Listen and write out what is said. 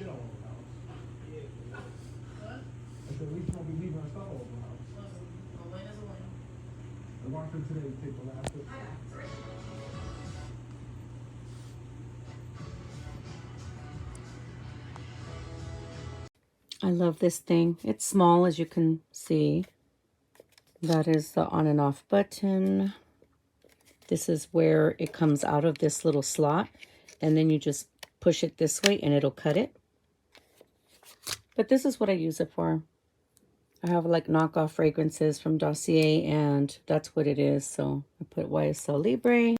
shit all over the house. I said, at least you won't be leaving our stuff all over the house. I walked in today to take the last of it. I love this thing. It's small, as you can see. That is the on and off button. This is where it comes out of this little slot, and then you just push it this way and it'll cut it. But this is what I use it for. I have like knockoff fragrances from Dossier, and that's what it is. So I put YSL Libre.